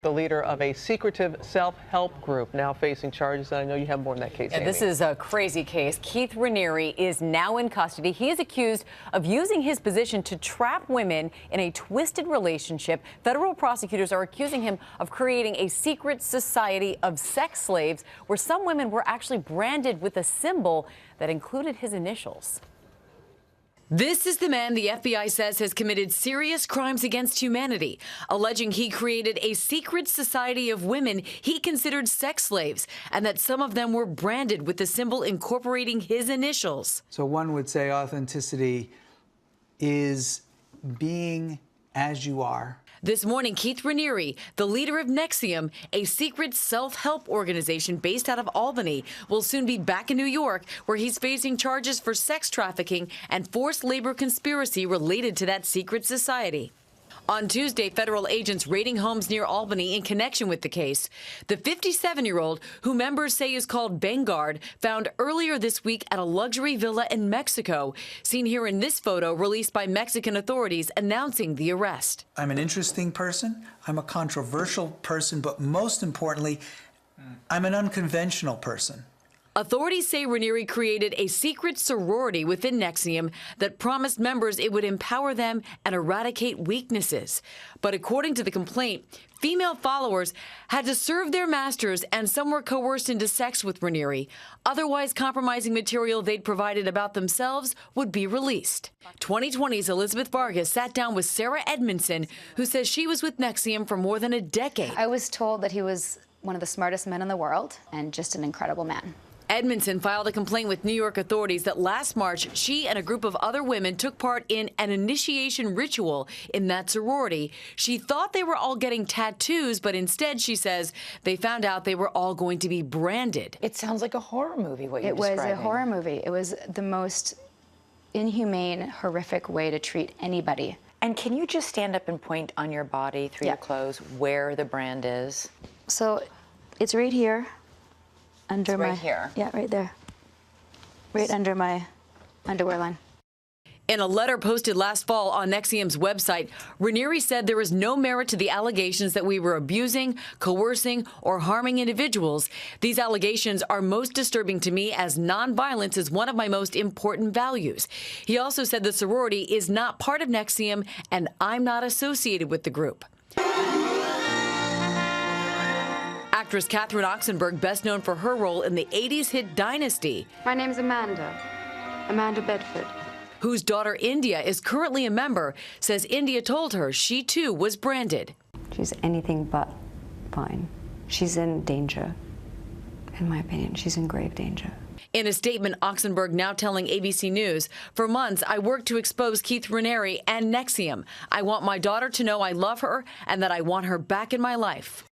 The leader of a secretive self-help group now facing charges. I know you have more in that case, Amy. This is a crazy case. Keith Raniere is now in custody. He is accused of using his position to trap women in a twisted relationship. Federal prosecutors are accusing him of creating a secret society of sex slaves where some women were actually branded with a symbol that included his initials. This is the man the FBI says has committed serious crimes against humanity, alleging he created a secret society of women he considered sex slaves, and that some of them were branded with the symbol incorporating his initials. So one would say authenticity is being as you are. This morning, Keith Raniere, the leader of NXIVM, a secret self-help organization based out of Albany, will soon be back in New York, where he's facing charges for sex trafficking and forced labor conspiracy related to that secret society. On Tuesday, federal agents raiding homes near Albany in connection with the case. The 57-year-old, who members say is called Bengard, found earlier this week at a luxury villa in Mexico, seen here in this photo released by Mexican authorities announcing the arrest. I'm an interesting person, I'm a controversial person, but most importantly, I'm an unconventional person. Authorities say Raniere created a secret sorority within NXIVM that promised members it would empower them and eradicate weaknesses. But according to the complaint, female followers had to serve their masters, and some were coerced into sex with Raniere. Otherwise, compromising material they'd provided about themselves would be released. 2020's Elizabeth Vargas sat down with Sarah Edmondson, who says she was with NXIVM for more than a decade. I was told that he was one of the smartest men in the world and just an incredible man. Edmondson filed a complaint with New York authorities that last March, she and a group of other women took part in an initiation ritual in that sorority. She thought they were all getting tattoos, but instead, she says, they found out they were all going to be branded. It sounds like a horror movie, what you're describing. describing. It was a horror movie. It was the most inhumane, horrific way to treat anybody. And can you just stand up and point on your body through your clothes where the brand is? So it's right here. Under it's my, right here? Yeah, right there. Right under my underwear line. In a letter posted last fall on NXIVM's website, Raniere said there is no merit to the allegations that we were abusing, coercing, or harming individuals. These allegations are most disturbing to me, as nonviolence is one of my most important values. He also said the sorority is not part of NXIVM, and I'm not associated with the group. Actress Catherine Oxenberg, best known for her role in the 80s hit Dynasty. My name's Amanda Bedford. Whose daughter India is currently a member, says India told her she too was branded. She's anything but fine. She's in danger. In my opinion, she's in grave danger. In a statement, Oxenberg now telling ABC News, for months I worked to expose Keith Raniere and NXIVM. I want my daughter to know I love her and that I want her back in my life.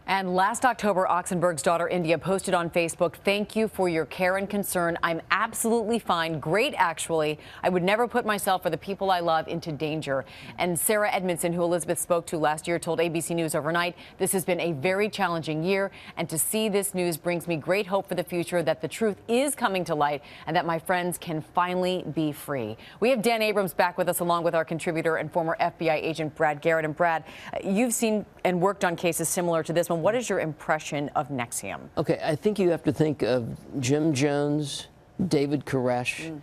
And last October, Oxenberg's daughter, India, posted on Facebook, "Thank you for your care and concern. I'm absolutely fine. Great, actually. I would never put myself or the people I love into danger." And Sarah Edmondson, who Elizabeth spoke to last year, told ABC News overnight, "This has been a very challenging year, and to see this news brings me great hope for the future, that the truth is coming to light and that my friends can finally be free." We have Dan Abrams back with us, along with our contributor and former FBI agent Brad Garrett. And Brad, you've seen and worked on cases similar to this one. What is your impression of NXIVM? Okay, I think you have to think of Jim Jones, David Koresh,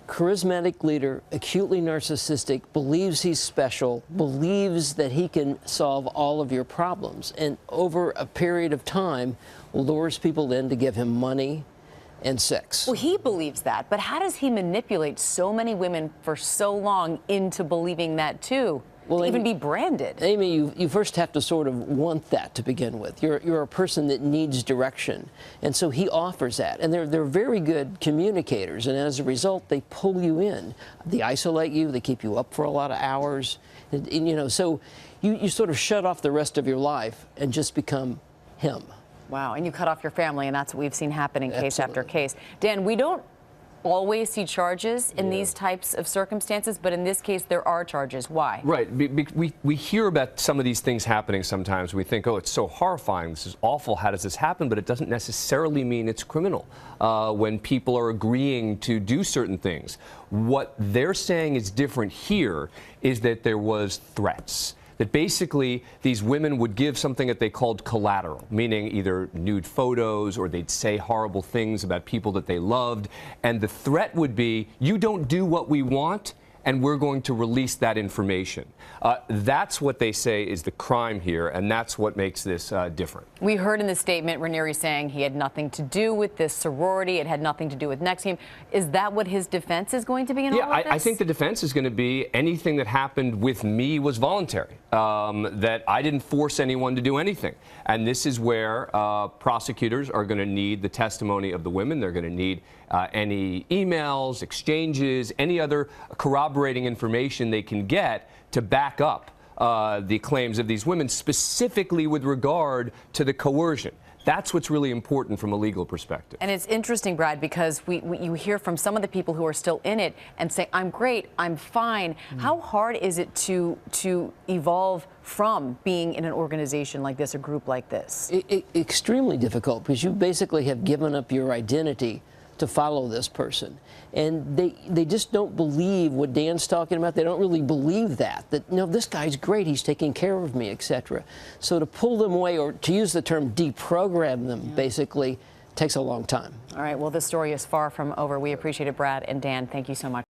charismatic leader, acutely narcissistic, believes he's special, believes that he can solve all of your problems, and over a period of time lures people in to give him money and sex. Well, he believes that, but how does he manipulate so many women for so long into believing that too? Well, to even be branded. Amy, you first have to sort of want that to begin with. You're a person that needs direction, and so he offers that. And they're very good communicators, and as a result, they pull you in. They isolate you. They keep you up for a lot of hours, and you know. So you sort of shut off the rest of your life and just become him. Wow, and you cut off your family, and that's what we've seen happen in case after case. Dan, we don't always see charges in these types of circumstances, but in this case there are charges. Why? Right. We hear about some of these things happening sometimes. We think, oh, it's so horrifying, this is awful, how does this happen? But it doesn't necessarily mean it's criminal when people are agreeing to do certain things. What they're saying is different here is that there was threats. that basically these women would give something that they called collateral, meaning either nude photos or they'd say horrible things about people that they loved. And the threat would be, you don't do what we want, and we're going to release that information. That's what they say is the crime here, and that's what makes this different. We heard in the statement Raniere saying he had nothing to do with this sorority. It had nothing to do with NXIVM. Is that what his defense is going to be in all of this? I think the defense is going to be anything that happened with me was voluntary, that I didn't force anyone to do anything. And this is where prosecutors are going to need the testimony of the women. They're going to need any emails, exchanges, any other corroborating information they can get to back up the claims of these women, specifically with regard to the coercion. That's what's really important from a legal perspective. And it's interesting, Brad, because you hear from some of the people who are still in it and say, I'm great, I'm fine. How hard is it to evolve from being in an organization like this, a group like this? Extremely difficult, because you basically have given up your identity to follow this person. And they just don't believe what Dan's talking about. They don't really believe that no, this guy's great, he's taking care of me, etc. So to pull them away, or to use the term deprogram them, basically takes a long time. All right, well, this story is far from over. We appreciate it, Brad and Dan. Thank you so much.